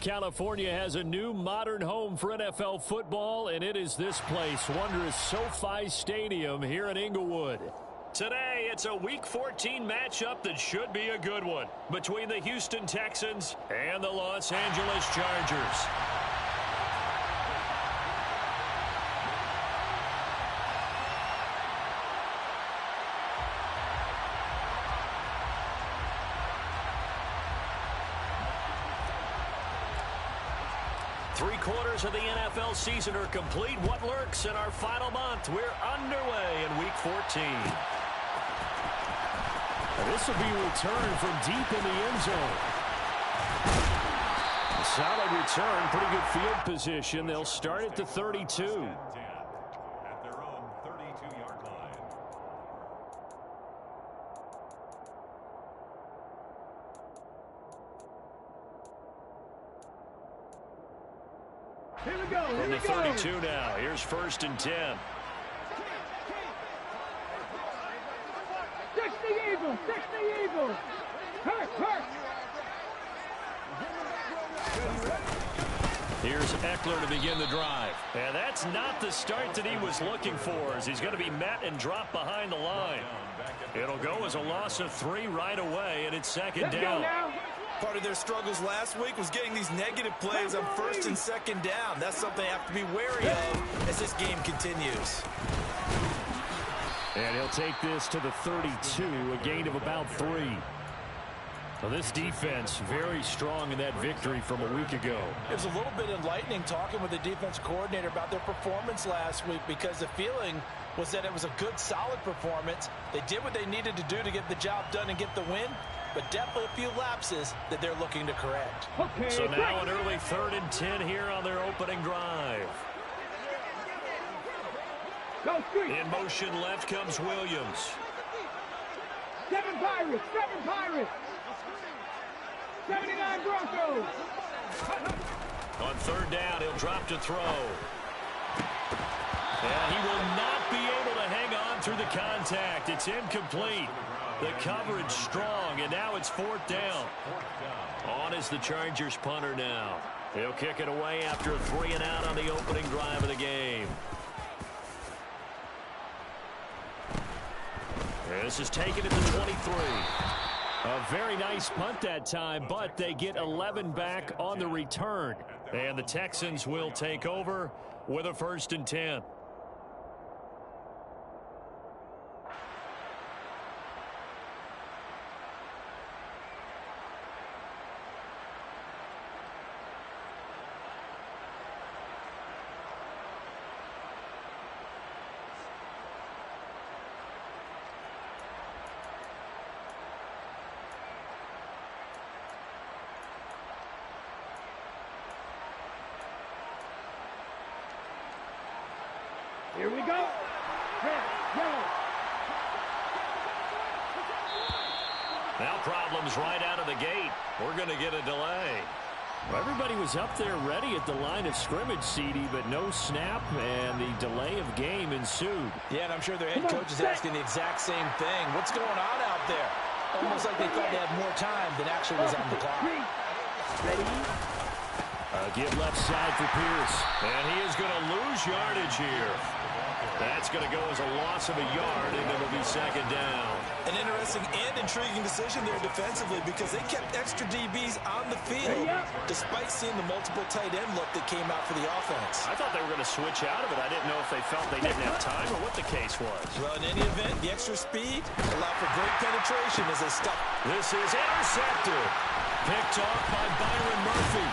California has a new modern home for NFL football, and it is this place, wondrous SoFi Stadium here in Inglewood. Today, it's a Week 14 matchup that should be a good one between the Houston Texans and the Los Angeles Chargers. Three-quarters of the NFL season are complete. What lurks in our final month? We're underway in Week 14. And this will be a return from deep in the end zone. A solid return, pretty good field position. They'll start at the 32. At their own 32-yard line. Here we go. From the 32 now. Here's 1st and 10. 60 Eagles. 60 Eagles. Hurt. Here's Eckler to begin the drive. And that's not the start that he was looking for, as he's going to be met and dropped behind the line. It'll go as a loss of 3 right away, and it's 2nd down. Part of their struggles last week was getting these negative plays on 1st and 2nd down. That's something they have to be wary of as this game continues. And he'll take this to the 32, a gain of about 3. Well, this defense very strong in that victory from a week ago. It was a little bit enlightening talking with the defense coordinator about their performance last week, because the feeling was that it was a good, solid performance. They did what they needed to do to get the job done and get the win, but definitely a few lapses that they're looking to correct. Okay, so now an early 3rd and 10 here on their opening drive. Go street. In motion left comes Williams. 7 Pirates. 79 Broncos. On 3rd down, he'll drop to throw. And he will not be able to hang on through the contact. It's incomplete. The coverage strong, and now it's 4th down. On is the Chargers punter now. He'll kick it away after a 3 and out on the opening drive of the game. This is taken at the 23. A very nice punt that time, but they get 11 back on the return. And the Texans will take over with a 1st and 10. Here we go. Now problems right out of the gate. We're going to get a delay. Well, everybody was up there ready at the line of scrimmage, CD, but no snap, and the delay of game ensued. Yeah, and I'm sure their head coach is asking the exact same thing. What's going on out there? Almost like they thought they had more time than actually was on the clock. Ready? Give left side for Pierce. And he is going to lose yardage here. That's going to go as a loss of a yard, and it'll be 2nd down. An interesting and intriguing decision there defensively, because they kept extra DBs on the field despite seeing the multiple tight end look that came out for the offense. I thought they were going to switch out of it. I didn't know if they felt they didn't have time or what the case was. Well, in any event, the extra speed allowed for great penetration as they stopped. This is intercepted. Picked off by Byron Murphy.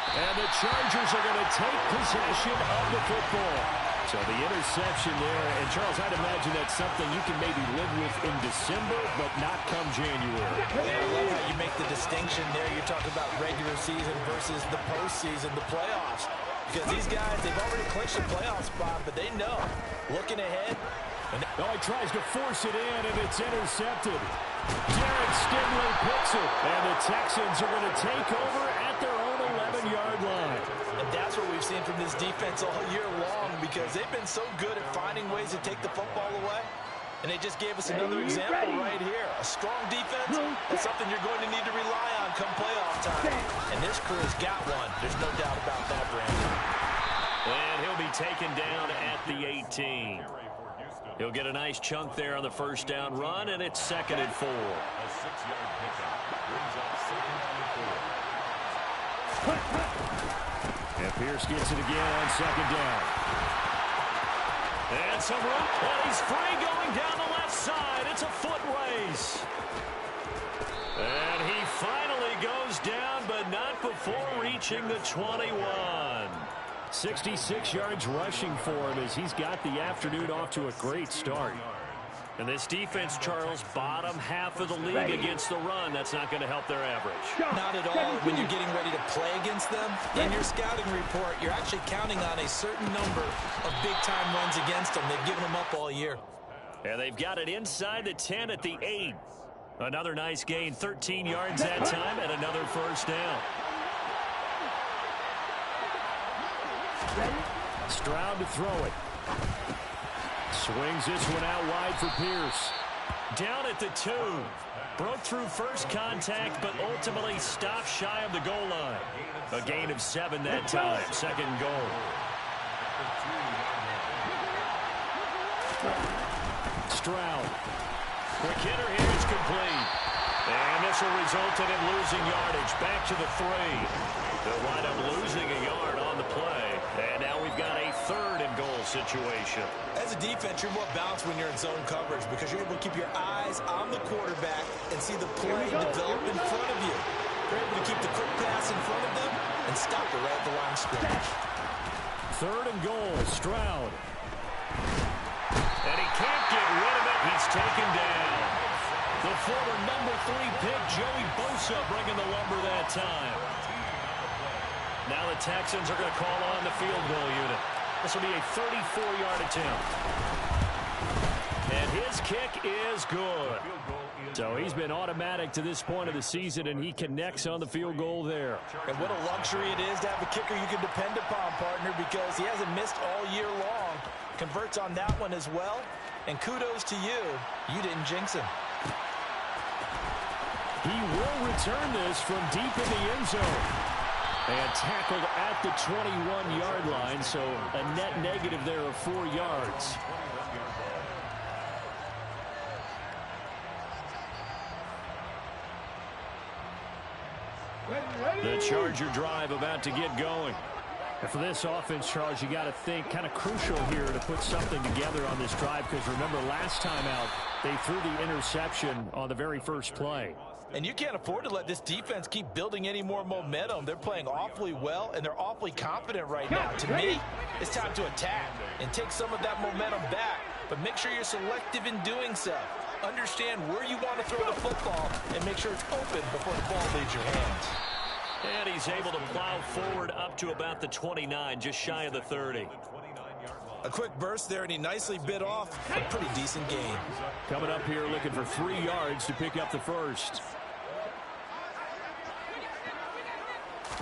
And the Chargers are going to take possession of the football. So the interception there, and Charles, I'd imagine that's something you can maybe live with in December, but not come January. Yeah, I love how you make the distinction there. You're talking about regular season versus the postseason, the playoffs. Because these guys, they've already clinched a playoff spot, but they know, looking ahead. Oh, he tries to force it in, and it's intercepted. Derek Stingley picks it, and the Texans are going to take over at their own 11-yard line. And that's what we've seen from this defense all year long, because they've been so good at finding ways to take the football away. And they just gave us another example right here. A strong defense, that's something you're going to need to rely on come playoff time. And this crew has got one. There's no doubt about that, Brandon. And he'll be taken down at the 18. He'll get a nice chunk there on the first down run, and it's 2nd and 4. A 6-yard pickup brings up 2nd and 4. And Pierce gets it again on 2nd down. And some room, and he's free going down the left side. It's a foot race. And he finally goes down, but not before reaching the 21. 66 yards rushing for him as he's got the afternoon off to a great start. And this defense, Charles, bottom half of the league against the run. That's not going to help their average. Not at all. When you're getting ready to play against them, in your scouting report, you're actually counting on a certain number of big-time runs against them. They've given them up all year. And they've got it inside the 10 at the 8. Another nice gain, 13 yards that time, and another first down. Stroud to throw it. Swings this one out wide for Pierce. Down at the 2. Broke through first contact, but ultimately stopped shy of the goal line. A gain of 7 that time. 2nd goal. Stroud. Quick hitter here is complete. And this will result in him losing yardage. Back to the 3. They'll wind up losing a yard on the play. And now we've got a 3rd and goal situation. As a defense, you're more balanced when you're in zone coverage because you're able to keep your eyes on the quarterback and see the play develop in front of you. You're able to keep the quick pass in front of them and stop it right at the line of scrimmage. 3rd and goal, Stroud. And he can't get rid of it. He's taken down. The former number 3 pick, Joey Bosa, bringing the lumber that time. Now the Texans are going to call on the field goal unit. This will be a 34-yard attempt. And his kick is good. So he's been automatic to this point of the season, and he connects on the field goal there. And what a luxury it is to have a kicker you can depend upon, partner, because he hasn't missed all year long. Converts on that one as well. And kudos to you. You didn't jinx him. He will return this from deep in the end zone. And tackled at the 21-yard line, so a net negative there of 4 yards. The Charger drive about to get going. And for this offense, Charles, you got to think kind of crucial here to put something together on this drive because remember last time out, they threw the interception on the very first play. And you can't afford to let this defense keep building any more momentum. They're playing awfully well, and they're awfully confident right now. To me, it's time to attack and take some of that momentum back. But make sure you're selective in doing so. Understand where you want to throw the football and make sure it's open before the ball leaves your hands. And he's able to plow forward up to about the 29, just shy of the 30. A quick burst there, and he nicely bit off a pretty decent gain. Coming up here looking for 3 yards to pick up the first.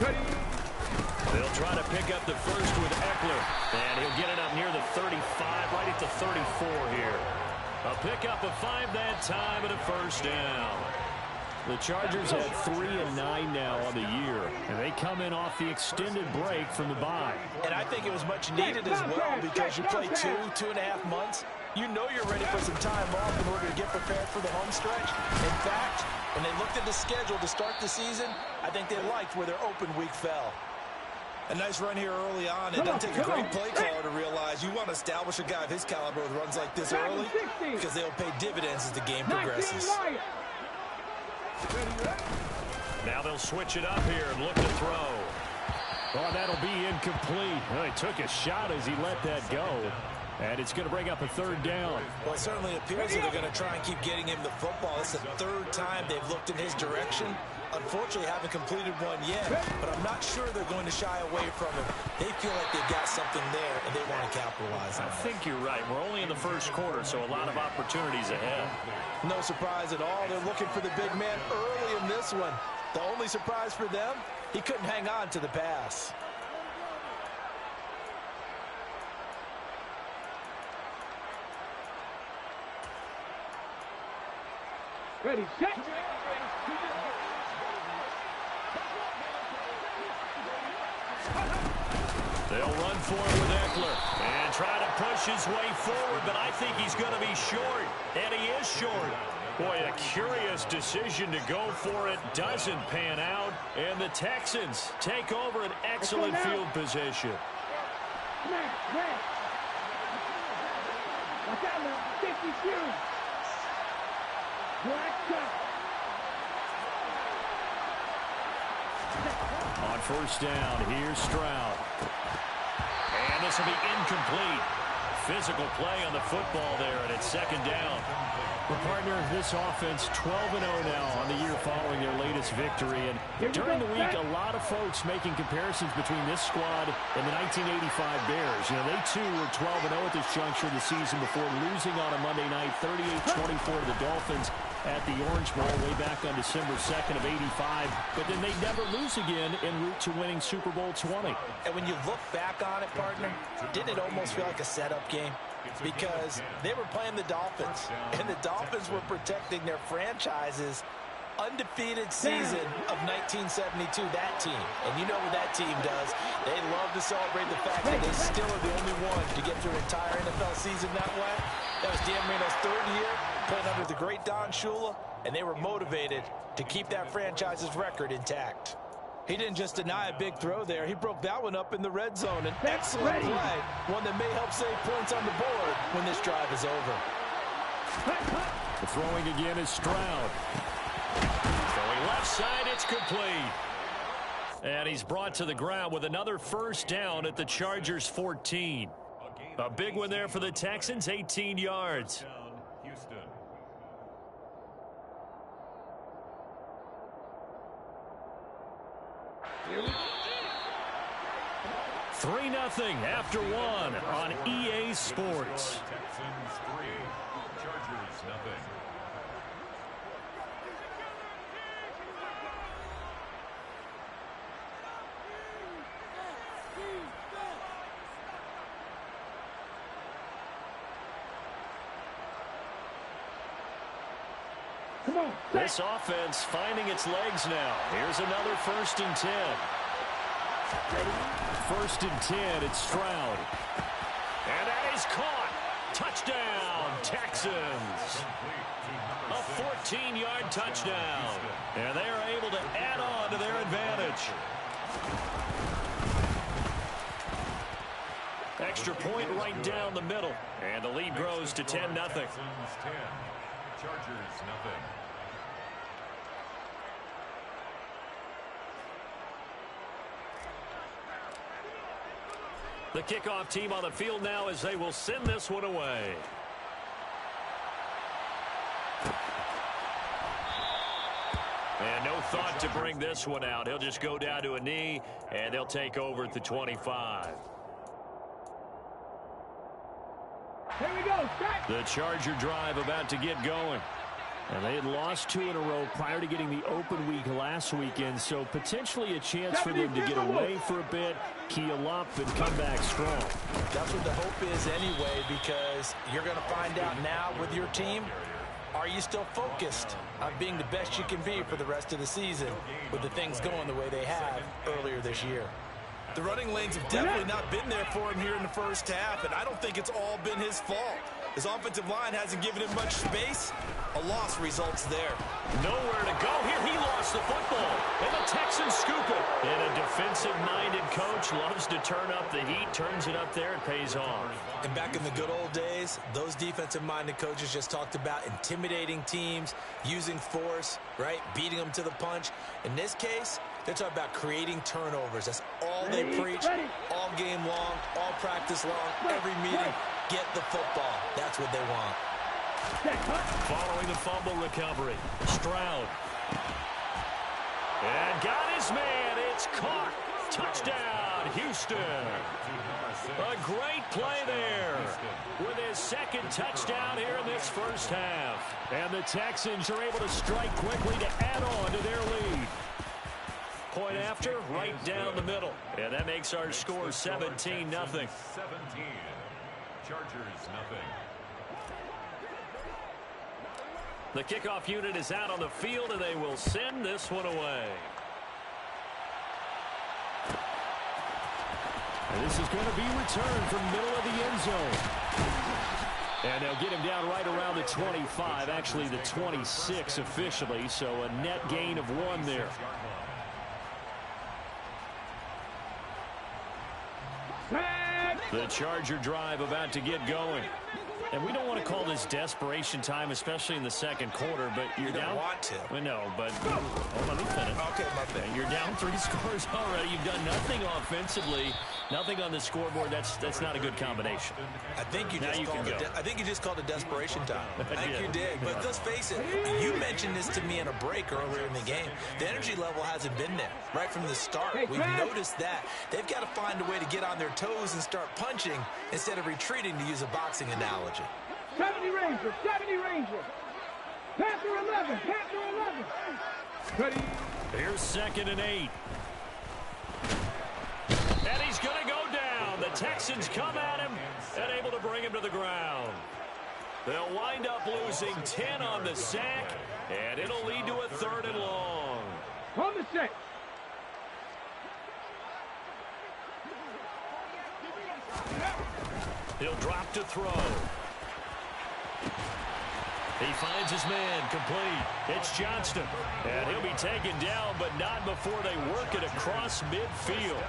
They'll try to pick up the first with Eckler. And he'll get it up near the 35, right at the 34 here. A pickup of 5 that time and a first down. The Chargers had 3-9 now on the year, and they come in off the extended break from the bye. And I think it was much needed as well because you play 2.5 months. You know you're ready for some time off in order to get prepared for the home stretch. In fact, when they looked at the schedule to start the season, I think they liked where their open week fell. A nice run here early on. It doesn't take a great play caller to realize you want to establish a guy of his caliber with runs like this early because they'll pay dividends as the game progresses. Now they'll switch it up here and look to throw. Oh, that'll be incomplete. Well, he took a shot as he let that go. And it's going to bring up a 3rd down. Well, it certainly appears that they're going to try and keep getting him the football. It's the 3rd time they've looked in his direction. Unfortunately, haven't completed one yet, but I'm not sure they're going to shy away from him. They feel like they've got something there, and they want to capitalize on it. I think you're right. We're only in the first quarter, so a lot of opportunities ahead. No surprise at all. They're looking for the big man early in this one. The only surprise for them, he couldn't hang on to the pass. Ready, set. They'll run for it with Eckler and try to push his way forward, but I think he's going to be short, and he is short. Boy, a curious decision to go for it. Doesn't pan out, and the Texans take over an excellent field position. Watch out now, 50 shoes. Black shot. On first down, here's Stroud. And this will be incomplete. Physical play on the football there, and it's second down. Well, partner, this offense 12-0 now on the year following their latest victory. And during the week, a lot of folks making comparisons between this squad and the 1985 Bears. You know, they too were 12-0 at this juncture of the season before losing on a Monday night 38-24 to the Dolphins at the Orange Bowl way back on December 2nd of 85. But then they never lose again en route to winning Super Bowl 20. And when you look back on it, partner, didn't it almost feel like a setup game? Because they were playing the Dolphins, and the Dolphins were protecting their franchise's undefeated season of 1972, that team. And you know what that team does. They love to celebrate the fact that they still are the only one to get through an entire NFL season that way. That was Dan Marino's third year, playing under the great Don Shula, and they were motivated to keep that franchise's record intact. He didn't just deny a big throw there. He broke that one up in the red zone. An excellent play, one that may help save points on the board when this drive is over. The throwing again is Stroud. Throwing left side, it's complete. And he's brought to the ground with another first down at the Chargers' 14. A big one there for the Texans, 18 yards. Houston. 3-0 after one on EA Sports. Texans 3, Chargers nothing. Come on. This offense finding its legs now. Here's another 1st and 10. First and 10, it's Stroud. And that is caught. Touchdown, Texans. A 14-yard touchdown. And they are able to add on to their advantage. Extra point right down the middle. And the lead grows to 10-0. Texans 10, Chargers nothing. The kickoff team on the field now as they will send this one away. And no thought to bring this one out. He'll just go down to a knee, and they'll take over at the 25. Here we go. Start. The Charger drive about to get going. And they had lost 2 in a row prior to getting the open week last weekend, so potentially a chance for them to get away for a bit, keel up, and come back strong. That's what the hope is anyway, because you're going to find out now with your team, are you still focused on being the best you can be for the rest of the season with the things going the way they have earlier this year? The running lanes have definitely not been there for him here in the first half, and I don't think it's all been his fault. His offensive line hasn't given him much space. A loss results there. Nowhere to go here. He lost the football. And the Texans scoop it. And a defensive-minded coach loves to turn up the heat, turns it up there, and pays off. And back in the good old days, those defensive-minded coaches just talked about intimidating teams, using force, right, beating them to the punch. In this case, they're talking about creating turnovers. That's all they preach all game long, all practice long, every meeting. Get the football. That's what they want. Following the fumble recovery, Stroud. And got his man. It's caught. Touchdown, Houston. A great play there with his second touchdown here in this first half. And the Texans are able to strike quickly to add on to their lead. Point after, right down the middle. And that makes our score 17-0. 17, Chargers nothing. The kickoff unit is out on the field, and they will send this one away. And this is going to be returned from middle of the end zone. And they'll get him down right around the 25, actually the 26 officially, so a net gain of 1 there. The Charger drive about to get going. And we don't want to call this desperation time, especially in the second quarter, but you're down. Want to. Well, no, but let me finish. Okay, my bad. You're down 3 scores already. You've done nothing offensively, nothing on the scoreboard. That's not a good combination. I think you just called it desperation time. I think you did. But let's face it, you mentioned this to me in a break earlier in the game. The energy level hasn't been there right from the start. We've noticed that. They've got to find a way to get on their toes and start punching instead of retreating, to use a boxing analogy. 70 Ranger, 70 Ranger. Panther 11, Panther 11. Ready. Here's 2nd and 8. And he's going to go down. The Texans come at him and able to bring him to the ground. They'll wind up losing 10 on the sack, and it'll lead to a 3rd and long. On the set. He'll drop to throw. He finds his man complete. It's Johnston. And he'll be taken down, but not before they work it across midfield.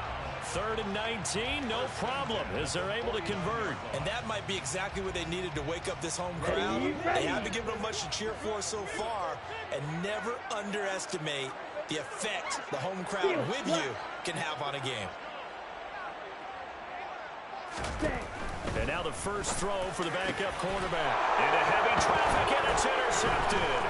3rd and 19, no problem, as they're able to convert. And that might be exactly what they needed to wake up this home crowd. They haven't given them much to cheer for so far, and never underestimate the effect the home crowd with you can have on a game. And now the first throw for the backup quarterback. Into heavy traffic, and it's intercepted.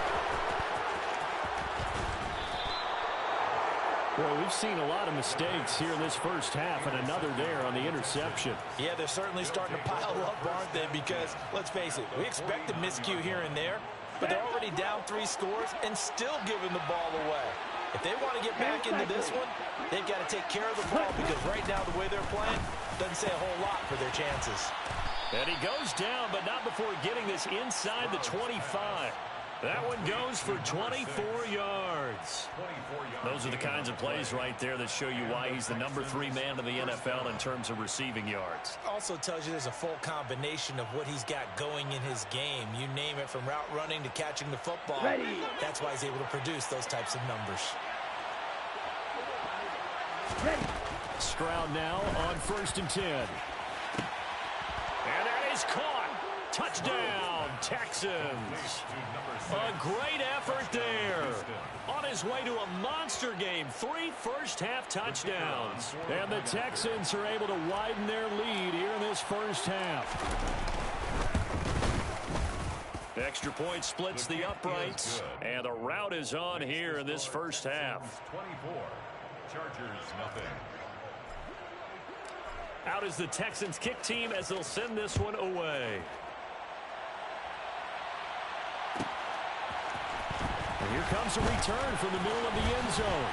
Well, we've seen a lot of mistakes here in this first half, and another there on the interception. Yeah, they're certainly starting to pile up, aren't they? Because, let's face it, we expect a miscue here and there, but they're already down 3 scores and still giving the ball away. If they want to get back into this one, they've got to take care of the ball, because right now the way they're playing doesn't say a whole lot for their chances. And he goes down, but not before getting this inside the 25. That one goes for 24 yards. Those are the kinds of plays right there that show you why he's the number 3 man in the NFL in terms of receiving yards. Also tells you there's a full combination of what he's got going in his game. You name it, from route running to catching the football. Ready. That's why he's able to produce those types of numbers. Ready. Stroud now on 1st and 10. And that is caught. Touchdown, Texans. A great effort there. On his way to a monster game, 3 first-half touchdowns. And the Texans are able to widen their lead here in this first half. Extra point splits the uprights, and the route is on here in this first half. 24. Chargers, nothing. Out is the Texans kick team as they'll send this one away. And here comes a return from the middle of the end zone.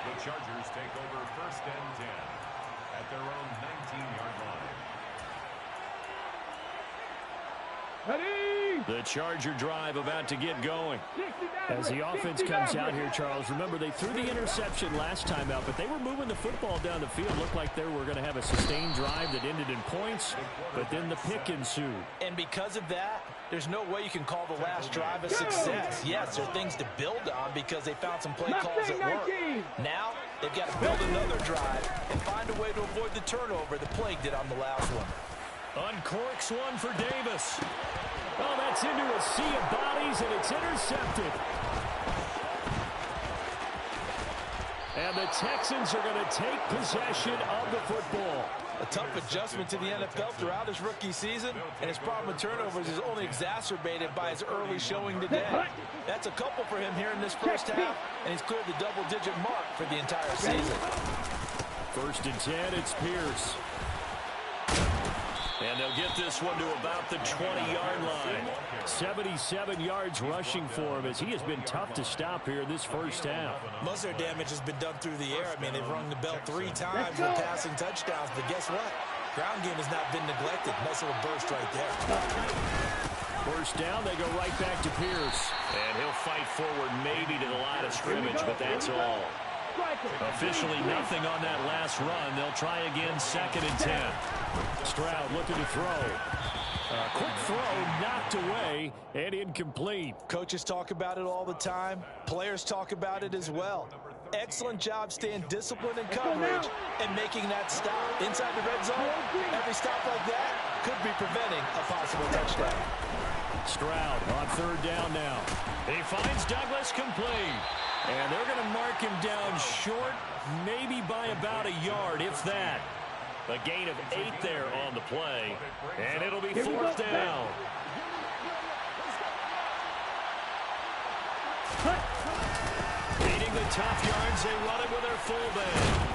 The Chargers take over 1st and 10 at their own 19-yard line. Ready. The Charger drive about to get going. As the offense comes out here, Charles, remember they threw the interception last time out, but they were moving the football down the field. Looked like they were going to have a sustained drive that ended in points, but then the pick ensued. And because of that, there's no way you can call the last drive a success. Yes, there are things to build on because they found some play calls that work. Now, they've got to build another drive and find a way to avoid the turnover that plagued it on the last one. Uncorks one for Davis. Oh, that's into a sea of bodies, and it's intercepted. And the Texans are going to take possession of the football. A tough adjustment to the NFL throughout his rookie season, and his problem with turnovers is only exacerbated by his early showing today. That's a couple for him here in this first half, and he's cleared the double-digit mark for the entire season. 1st and 10, it's Pierce. And they'll get this one to about the 20-yard line. 77 yards rushing for him, as he has been tough to stop here in this first half. Most of their damage has been done through the air. I mean, they've rung the bell 3 times with passing touchdowns, but guess what? Ground game has not been neglected. Nice little burst right there. First down, they go right back to Pierce. And he'll fight forward maybe to the line of scrimmage, but that's all. Officially nothing on that last run. They'll try again, 2nd and 10. Stroud looking to throw. Quick throw, knocked away, and incomplete. Coaches talk about it all the time. Players talk about it as well. Excellent job staying disciplined in coverage and making that stop. Inside the red zone, every stop like that could be preventing a possible touchdown. Stroud on 3rd down now. He finds Douglas complete. And they're going to mark him down short, maybe by about a yard, if that. A gain of 8 there on the play. And it'll be 4th down. Beating the tough yards, they run it with their fullback.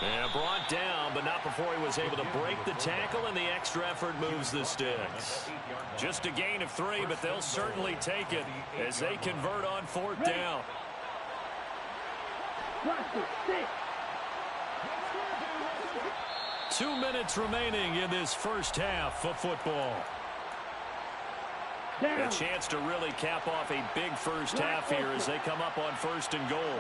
And brought down, but not before he was able to break the tackle, and the extra effort moves the sticks. Just a gain of 3, but they'll certainly take it as they convert on 4th down. 2 minutes remaining in this first half of football. A chance to really cap off a big first half here as they come up on 1st and goal.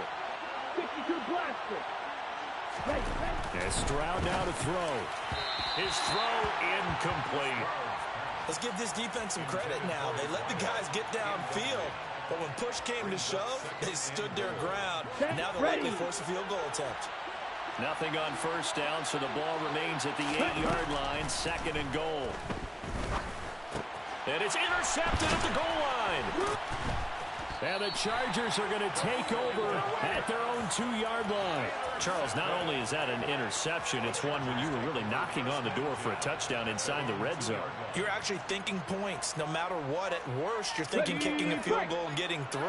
As Stroud now to throw. His throw incomplete. Let's give this defense some credit now. They let the guys get downfield. But when push came to shove, they stood their ground. Now they'll likely force a field goal attempt. Nothing on 1st down, so the ball remains at the 8-yard line, 2nd and goal. And it's intercepted at the goal line. And the Chargers are going to take over at their own 2-yard line. Charles, not only is that an interception, it's one when you were really knocking on the door for a touchdown inside the red zone. You're actually thinking points. No matter what, at worst, you're thinking kicking a field goal and getting 3.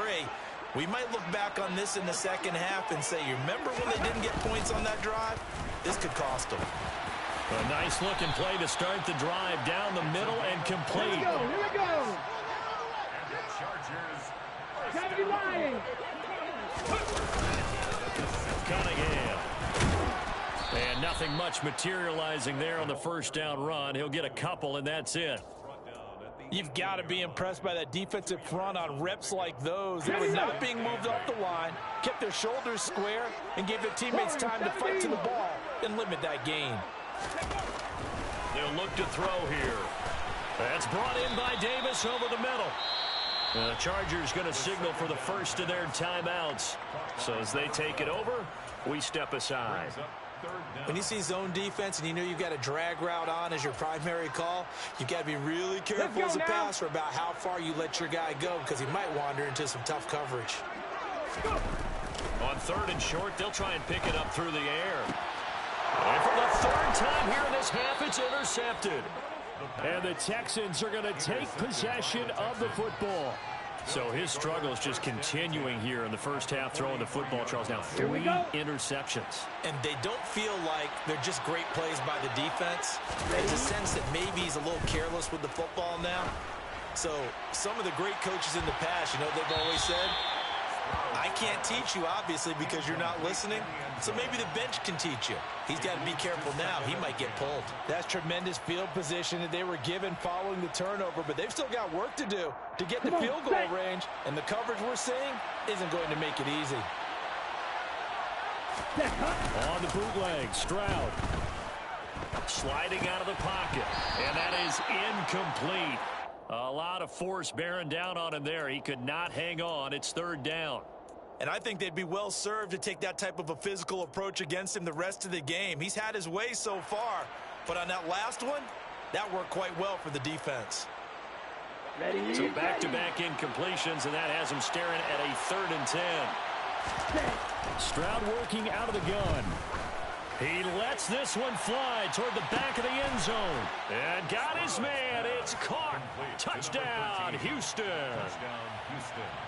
We might look back on this in the second half and say, you remember when they didn't get points on that drive? This could cost them. A nice looking play to start the drive down the middle and complete. Here we go. Cunningham. And nothing much materializing there on the 1st down run. He'll get a couple, and that's it. You've got to be impressed by that defensive front on reps like those. They were not being moved off the line, kept their shoulders square, and gave their teammates time to fight to the ball and limit that gain. They'll look to throw here. That's brought in by Davis over the middle. The Chargers going to signal for the first of their timeouts. So as they take it over, we step aside. When you see zone defense and you know you've got a drag route on as your primary call, you've got to be really careful as a passer about how far you let your guy go because he might wander into some tough coverage. On 3rd and short, they'll try and pick it up through the air. And for the 3rd time here in this half, it's intercepted. And the Texans are going to take possession of the football. So his struggle is just continuing here in the first half, throwing the football. Charles, now 3 interceptions. And they don't feel like they're just great plays by the defense. There's a sense that maybe he's a little careless with the football now. So some of the great coaches in the past, you know what they've always said? I can't teach you, obviously, because you're not listening. So maybe the bench can teach you. He's got to be careful now. He might get pulled. That's tremendous field position that they were given following the turnover, but they've still got work to do to get the field goal range, and the coverage we're seeing isn't going to make it easy. On the bootleg, Stroud. Sliding out of the pocket, and that is incomplete. A lot of force bearing down on him there. He could not hang on. It's 3rd down. And I think they'd be well served to take that type of a physical approach against him the rest of the game. He's had his way so far, but on that last one, that worked quite well for the defense. So back-to-back incompletions, and that has him staring at a 3rd and 10. Stroud working out of the gun. He lets this one fly toward the back of the end zone. And got his man. It's caught. Touchdown, Houston.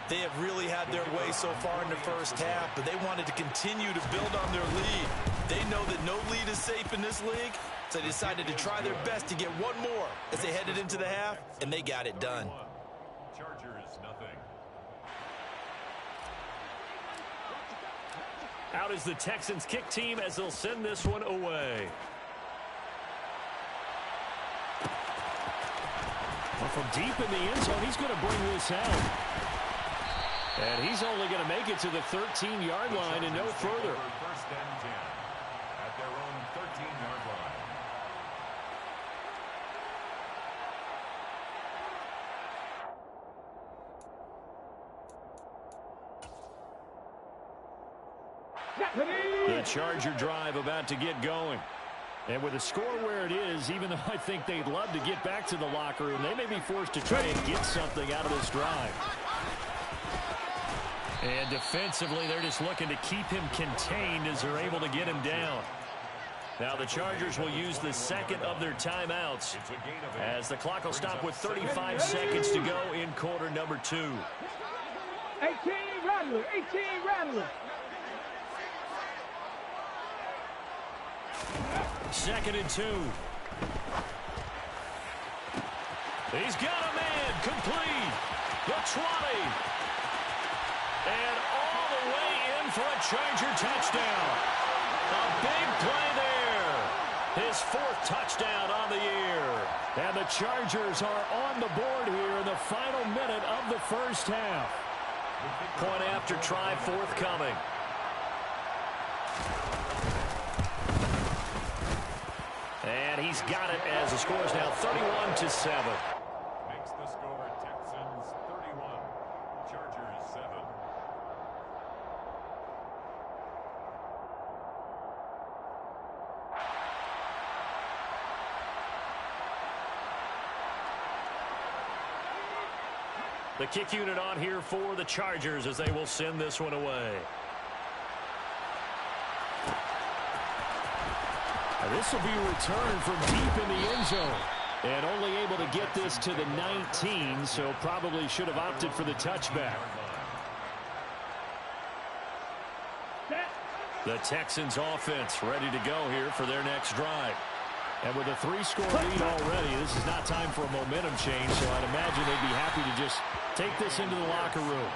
They have really had their way so far in the first half, but they wanted to continue to build on their lead. They know that no lead is safe in this league, so they decided to try their best to get one more as they headed into the half, and they got it done. Chargers, nothing. Out is the Texans kick team as they'll send this one away. from deep in the end zone, he's going to bring this out. And he's only going to make it to the 13-yard line and no further. First and 10 at their own 13-yard line. The Charger drive about to get going. And with the score where it is, even though I think they'd love to get back to the locker room, they may be forced to try and get something out of this drive. And defensively, they're just looking to keep him contained as they're able to get him down. Now the Chargers will use the second of their timeouts as the clock will stop with 35 seconds to go in quarter number 2. 18 Rattler, 18 Rattler. Second and 2. He's got a man complete. The 20. And all the way in for a Charger touchdown. A big play there. His 4th touchdown on the year. And the Chargers are on the board here in the final minute of the first half. Point after try forthcoming. And he's got it as the score is now 31-7. Makes the score Texans 31, Chargers 7. The kick unit on here for the Chargers as they will send this one away. This will be a return from deep in the end zone. And only able to get this to the 19, so probably should have opted for the touchback. The Texans offense ready to go here for their next drive. And with a 3-score lead already, this is not time for a momentum change, so I'd imagine they'd be happy to just take this into the locker room.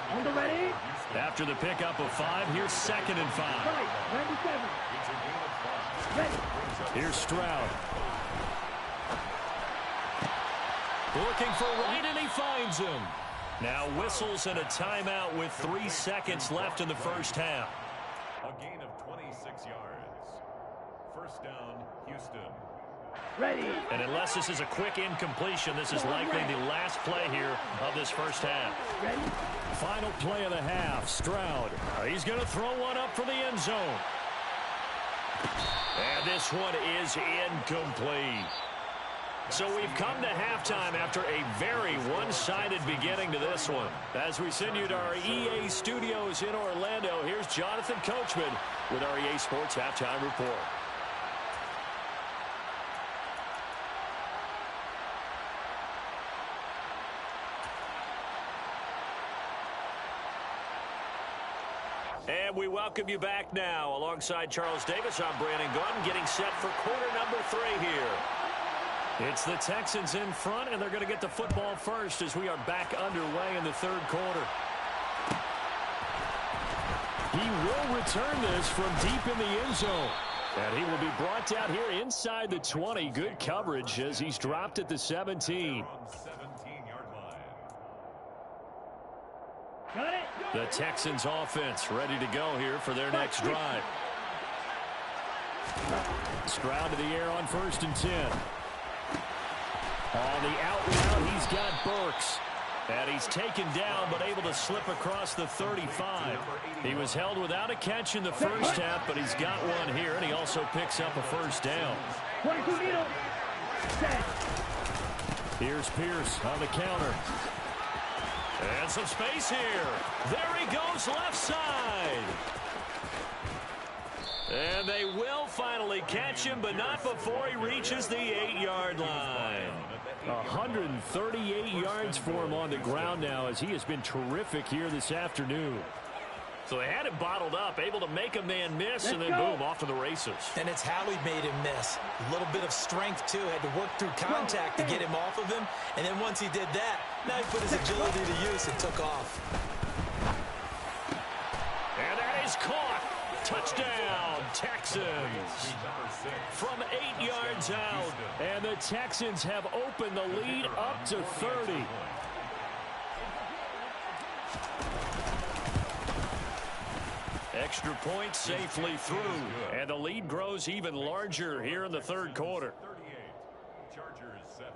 After the pickup of 5, here's 2nd and 5. Here's Stroud. Looking for Wright, and he finds him. Now whistles and a timeout with 3 seconds left in the first half. A gain of 26 yards. First down, Houston. Ready. And unless this is a quick incompletion, this is likely the last play here of this first half. Ready. Final play of the half. Stroud. He's going to throw one up for the end zone. And this one is incomplete. So we've come to halftime after a very one-sided beginning to this one. As we send you to our EA studios in Orlando, here's Jonathan Coachman with our EA Sports Halftime Report. And we welcome you back now. Alongside Charles Davis, I'm Brandon Gordon, getting set for quarter number 3 here. It's the Texans in front, and they're going to get the football first as we are back underway in the 3rd quarter. He will return this from deep in the end zone. And he will be brought down here inside the 20. Good coverage as he's dropped at the 17. Got it. The Texans offense ready to go here for their next drive. Stroud to the air on 1st and 10. On the out route, he's got Burks. And he's taken down, but able to slip across the 35. He was held without a catch in the first half, but he's got one here, and he also picks up a first down. 22 needle. Set. Here's Pierce on the counter. And some space here. There he goes left side. And they will finally catch him, but not before he reaches the 8-yard line. 138 yards for him on the ground now as he has been terrific here this afternoon. So they had him bottled up, able to make a man miss, and then boom, off to the races. And it's how he made him miss. A little bit of strength, too. Had to work through contact to get him off of him. And then once he did that, now he put his agility to use and took off. And that is caught. Touchdown, Texans. From 8 yards out, and the Texans have opened the lead up to 30. Extra point safely through, and the lead grows even larger here in the third quarter. 38, Chargers 7.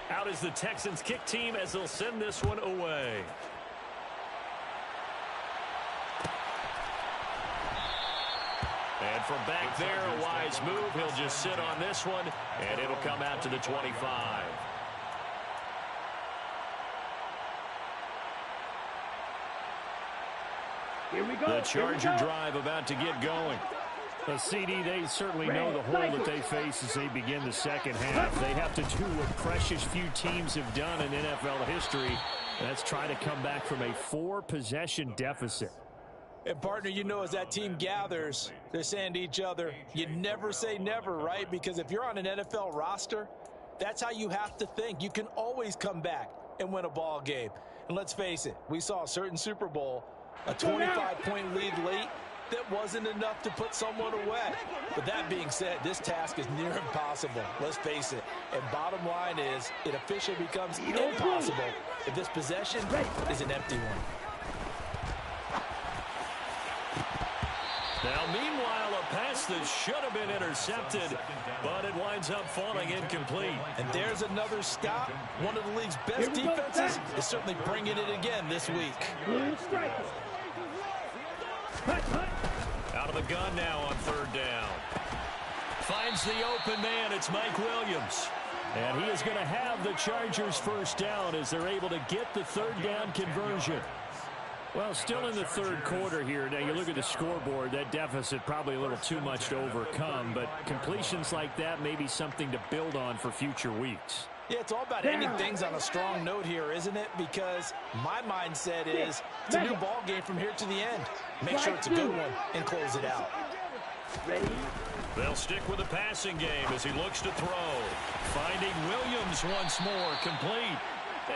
Out is the Texans kick team as they'll send this one away. And from back there, a wise move. He'll just sit on this one, and it'll come out to the 25. Here we go. The Charger drive about to get going. The CD, they certainly know the hole that they face as they begin the second half. They have to do what precious few teams have done in NFL history. And that's try to come back from a 4-possession deficit. And, partner, you know, as that team gathers, they're saying to each other, you never say never, right? Because if you're on an NFL roster, that's how you have to think. You can always come back and win a ball game. And let's face it, we saw a certain Super Bowl, a 25-point lead late, that wasn't enough to put someone away. But that being said, this task is near impossible. Let's face it. And bottom line is, it officially becomes impossible if this possession is an empty one. Now, meanwhile, a pass that should have been intercepted, but it winds up falling incomplete. And there's another stop. One of the league's best defenses is certainly bringing it again this week. Out of the gun now on third down. Finds the open man. It's Mike Williams. And he is going to have the Chargers first down as they're able to get the third down conversion. Well, still in the third quarter here. Now, you look at the scoreboard, that deficit probably a little too much to overcome, but completions like that may be something to build on for future weeks. Yeah, it's all about ending things on a strong note here, isn't it? Because my mindset is it's a new ball game from here to the end. Make sure it's a good one and close it out. Ready? They'll stick with the passing game as he looks to throw. Finding Williams once more, complete.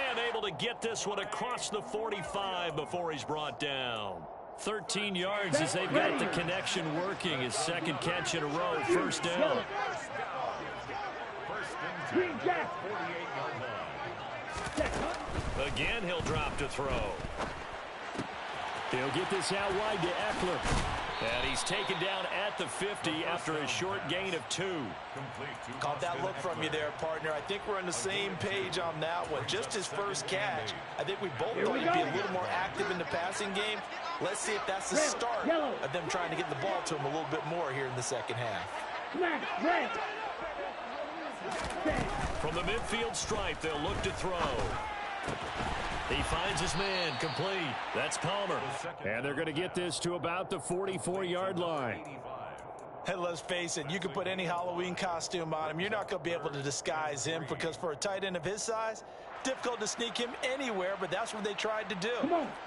And able to get this one across the 45 before he's brought down. 13 yards as they've got the connection working. His second catch in a row, first down. Green Jack. Again, he'll drop to throw. He'll get this out wide to Eckler. And he's taken down at the 50 after a short gain of 2. Caught that look from you there, partner. I think we're on the same page on that one. Just his first catch. I think we both thought he'd be a little more active in the passing game. Let's see if that's the start of them trying to get the ball to him a little bit more here in the second half. From the midfield stripe, they'll look to throw. He finds his man, complete. That's Palmer. And they're going to get this to about the 44-yard line. Hey, let's face it, you can put any Halloween costume on him. You're not going to be able to disguise him because for a tight end of his size, difficult to sneak him anywhere, but that's what they tried to do.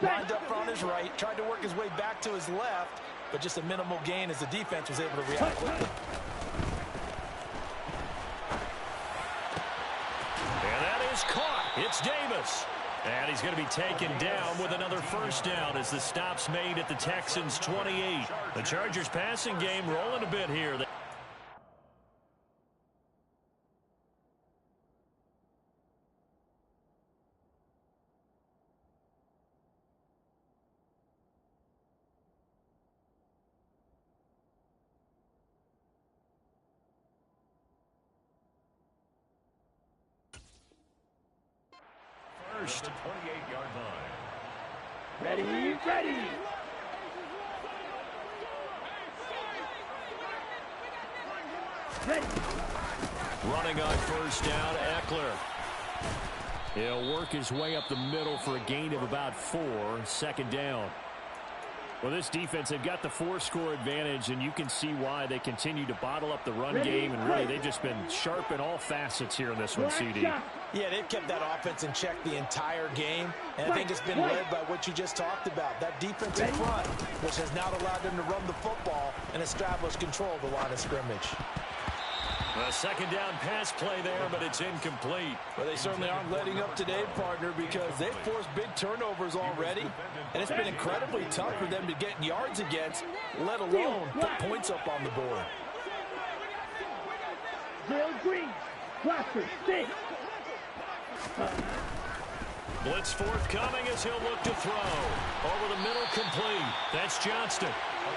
Lined up on his right, tried to work his way back to his left, but just a minimal gain as the defense was able to react quickly. And that is caught. It's Davis. And he's going to be taken down with another first down as the stop's made at the Texans' 28. The Chargers passing game rolling a bit here. First, 28-yard line. Ready, ready. Ready. Running on first down, Eckler. He'll work his way up the middle for a gain of about 4, second down. Well, this defense, they've got the 4-score advantage, and you can see why they continue to bottle up the run game, and really they've just been sharp in all facets here in this one, CD. Yeah, they've kept that offense in check the entire game, and I think it's been led by what you just talked about, that defensive front, which has now allowed them to run the football and establish control of the line of scrimmage. A second down pass play there, but it's incomplete. Well, they certainly aren't letting up today, partner, because they've forced big turnovers already, and it's been incredibly tough for them to get yards against, let alone put points up on the board. Bill Green, Blaster, 6. Blitz forthcoming as he'll look to throw. Over the middle, complete. That's Johnston.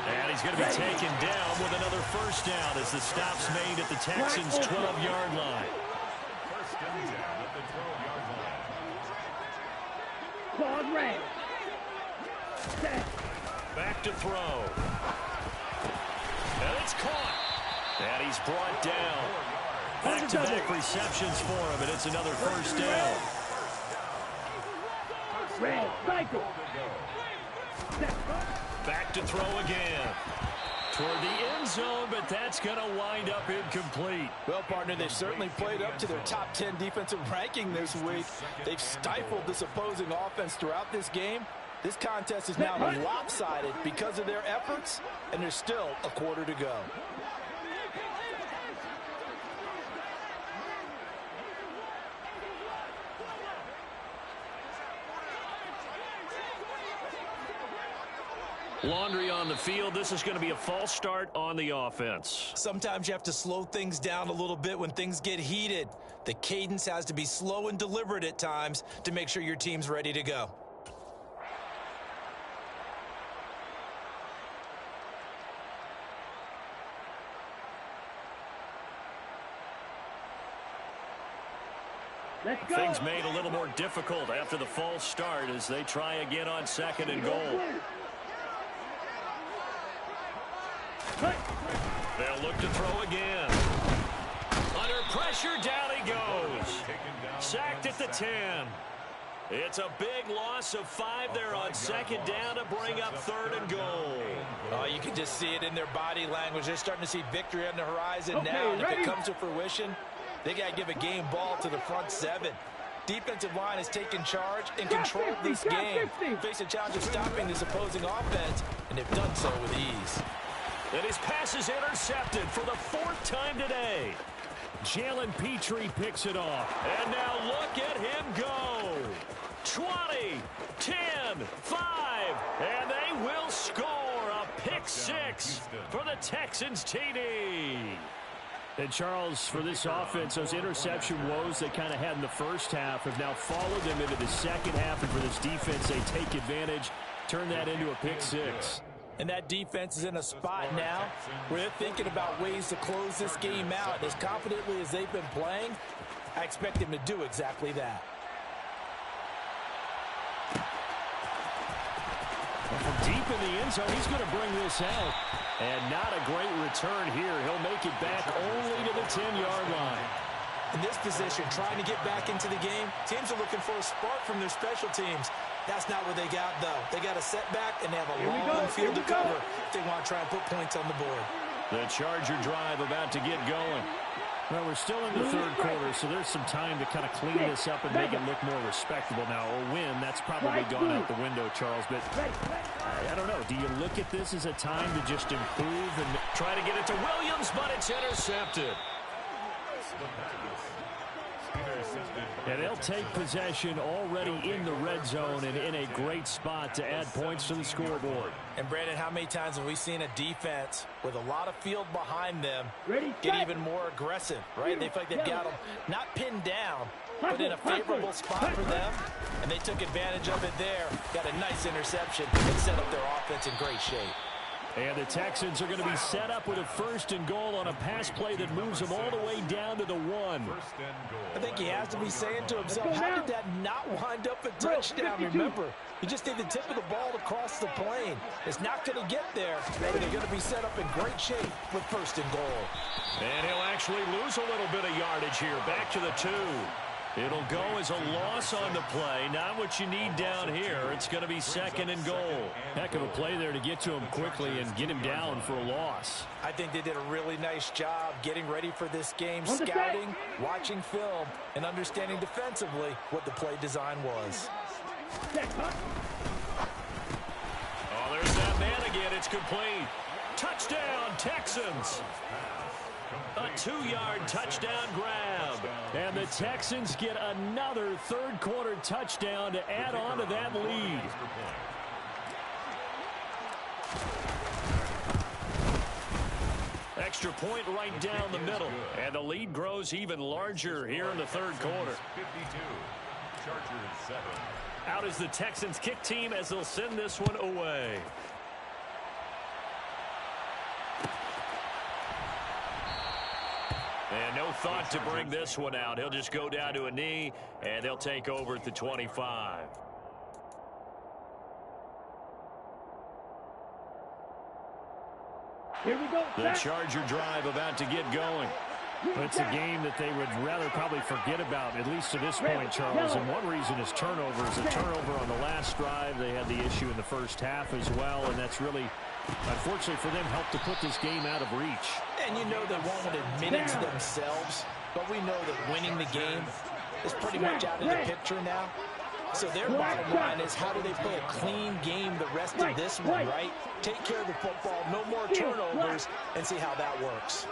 And he's going to be taken down with another first down as the stop's made at the Texans' 12-yard line. First and 10 at the 12-yard line. Claude Ray. Back to throw. And it's caught. And he's brought down. Back-to-back receptions for him, and it's another first down. Red, cycle. Back to throw again. Toward the end zone, but that's going to wind up incomplete. Well, partner, they've certainly played up to their top 10 defensive ranking this week. They've stifled this opposing offense throughout this game. This contest is now lopsided because of their efforts, and there's still a quarter to go. Laundry on the field. This is going to be a false start on the offense. Sometimes you have to slow things down a little bit when things get heated. The cadence has to be slow and deliberate at times to make sure your team's ready to go. Let's go. Things made a little more difficult after the false start as they try again on second and goal. They'll look to throw again. Under pressure, down he goes. Sacked at the 10. It's a big loss of 5 there on second down to bring up third and goal. Oh, you can just see it in their body language. They're starting to see victory on the horizon Okay, now. And if ready? it comes to fruition, they got to give a game ball to the front 7. Defensive line has taken charge and control of this game. Face a challenge of stopping this opposing offense, and they've done so with ease. And his pass is intercepted for the 4th time today. Jalen Petrie picks it off. And now look at him go. 20, 10, 5, and they will score a pick 6 for the Texans TD. And Charles, for this offense, those interception woes they kind of had in the first half have now followed them into the second half. And for this defense, they take advantage, turn that into a pick 6. And that defense is in a spot now where they're thinking about ways to close this game out. As confidently as they've been playing, I expect them to do exactly that. And from deep in the end zone, he's going to bring this out. And not a great return here. He'll make it back only to the 10-yard line. In this position, trying to get back into the game, teams are looking for a spark from their special teams. That's not what they got, though. They got a setback, and they have a long field to cover if they want to try and put points on the board. The Charger drive about to get going. Well, we're still in the third quarter, so there's some time to kind of clean this up and make it look more respectable. Now, a win, that's probably gone out the window, Charles. But I don't know. Do you look at this as a time to just improve and try to get it to Williams, but it's intercepted. And they'll take possession already in the red zone and in a great spot to add points to the scoreboard. And, Brandon, how many times have we seen a defense with a lot of field behind them get even more aggressive, right? They feel like they've got them not pinned down, but in a favorable spot for them, and they took advantage of it there, got a nice interception, and set up their offense in great shape. And the Texans are going to be set up with a first and goal on a pass play that moves them all the way down to the 1. I think he has to be saying to himself, how did that not wind up a touchdown? Remember, he just did the tip of the ball across the plane. It's not going to get there, but they're going to be set up in great shape with first and goal. And he'll actually lose a little bit of yardage here. Back to the 2. It'll go as a loss on the play. Not what you need down here. It's going to be second and goal. Heck of a play there to get to him quickly and get him down for a loss. I think they did a really nice job getting ready for this game, scouting, watching film, and understanding defensively what the play design was. Oh, there's that man again. It's complete. Touchdown, Texans. A a 2-yard touchdown grab. And the Texans get another third-quarter touchdown to add on to that lead. Extra point right down the middle. And the lead grows even larger here in the third quarter. 52. Chargers 7. Out is the Texans kick team as they'll send this one away. And no thought to bring this one out. He'll just go down to a knee, and they'll take over at the 25. Here we go. The Charger drive about to get going. It's a game that they would rather probably forget about, at least to this point, Charles. And one reason is turnovers. A turnover on the last drive. They had the issue in the first half as well, and that's really, unfortunately for them, helped to put this game out of reach. And you know they won't admit it to themselves, but we know that winning the game is pretty much out of the picture now. So their bottom line is, how do they play a clean game the rest of this one, right? Take care of the football, no more turnovers, and see how that works.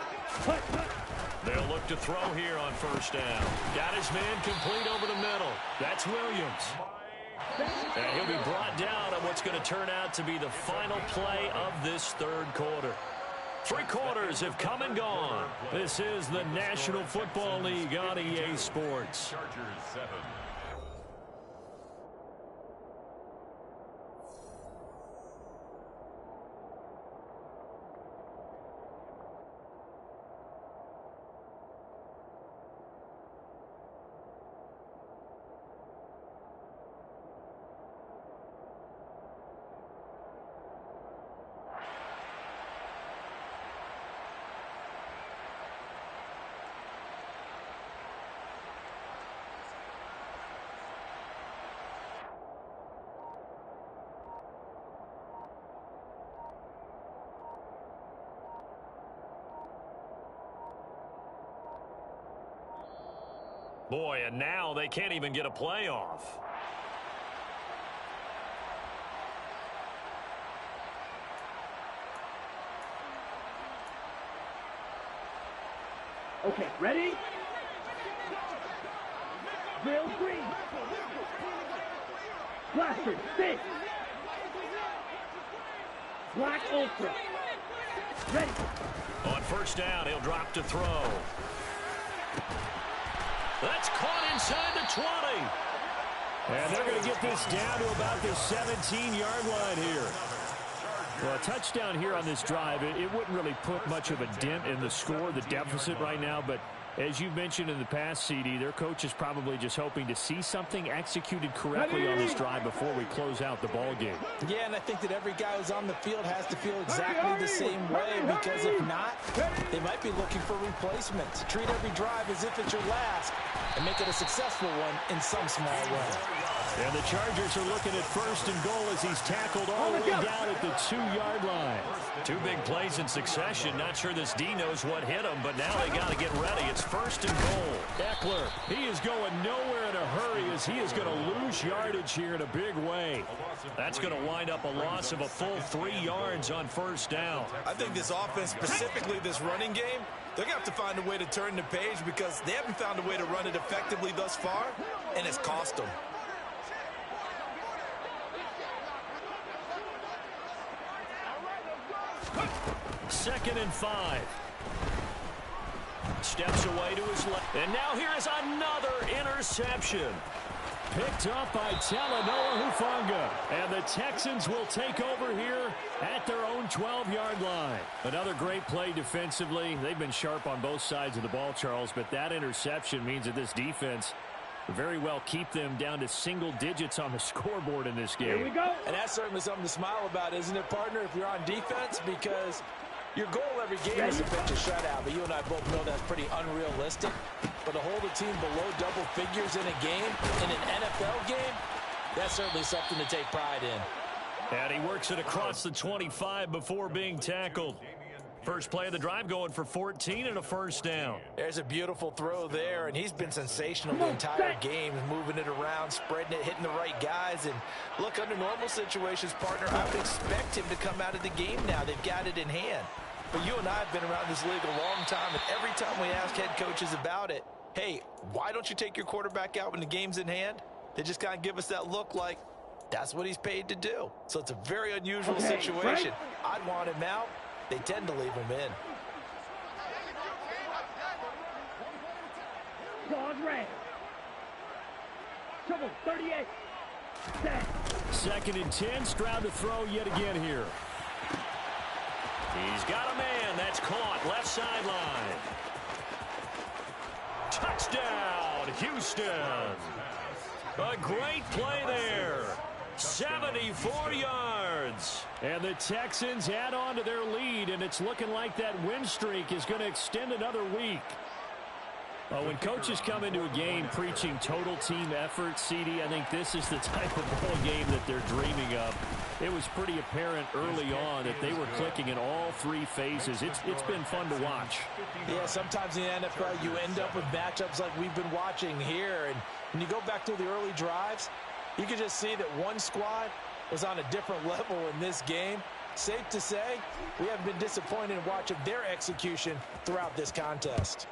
They'll look to throw here on first down. Got his man complete over the middle. That's Williams. And he'll be brought down on what's going to turn out to be the final play of this third quarter. 3 quarters have come and gone. This is the National Football League on EA Sports. Chargers 7. Boy, and now they can't even get a playoff. Okay, ready? Drill 3. Blaster 6. Black Ultra. Ready. On first down, he'll drop to throw. That's caught inside the 20. And they're going to get this down to about the 17-yard line here. Well, a touchdown here on this drive, it wouldn't really put much of a dent in the score, the deficit right now. But as you've mentioned in the past, CD, their coach is probably just hoping to see something executed correctly on this drive before we close out the ball game. Yeah, and I think that every guy who's on the field has to feel exactly the same way, because if not, they might be looking for replacements. Treat every drive as if it's your last and make it a successful one in some small way. And the Chargers are looking at first and goal as he's tackled all the way down at the 2-yard line. 2 big plays in succession. Not sure this D knows what hit him, but now they got to get ready. It's first and goal. Eckler, he is going nowhere in a hurry as he is going to lose yardage here in a big way. That's going to wind up a loss of a full 3 yards on first down. I think this offense, specifically this running game, they're going to have to find a way to turn the page, because they haven't found a way to run it effectively thus far, and it's cost them. Second and 5. Steps away to his left. And now here is another interception. Picked up by Talanoa Hufanga. And the Texans will take over here at their own 12-yard line. Another great play defensively. They've been sharp on both sides of the ball, Charles, but that interception means that this defense very well keep them down to single digits on the scoreboard in this game. Here we go. And that's certainly something to smile about, isn't it, partner, if you're on defense? Because your goal every game is to pitch a shutout, but you and I both know that's pretty unrealistic. But to hold a team below double figures in a game, in an NFL game, that's certainly something to take pride in. And he works it across the 25 before being tackled. First play of the drive, going for 14 and a first down. There's a beautiful throw there, and he's been sensational the entire game, moving it around, spreading it, hitting the right guys. And look, under normal situations, partner, I would expect him to come out of the game now. They've got it in hand. But you and I have been around this league a long time, and every time we ask head coaches about it, hey, why don't you take your quarterback out when the game's in hand? They just kind of give us that look like that's what he's paid to do. So it's a very unusual situation. Right? I'd want him out. They tend to leave him in. Pause red. Trouble, 38. Set. 2nd and 10. Stroud to throw yet again here. He's got a man. That's caught. Left sideline. Touchdown, Houston. A great play there. 74 yards. And the Texans add on to their lead, and it's looking like that win streak is going to extend another week. When coaches come into a game preaching total team effort, CD, I think this is the type of ball game that they're dreaming of. It was pretty apparent early on that they were clicking in all 3 phases. It's been fun to watch. Yeah, sometimes in the NFL you end up with matchups like we've been watching here. And when you go back to the early drives, you can just see that one squad was on a different level in this game. Safe to say, we haven't been disappointed in watching their execution throughout this contest.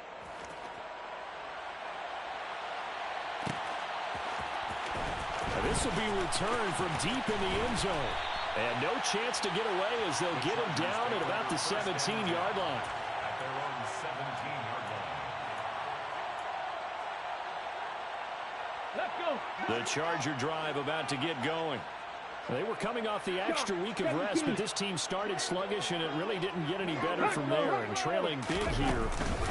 This will be returned from deep in the end zone. And no chance to get away as they'll get him down at about the 17-yard line. At their own 17-yard line. Let's go. The Charger drive about to get going. They were coming off the extra week of rest, but this team started sluggish, and it really didn't get any better from there. And trailing big here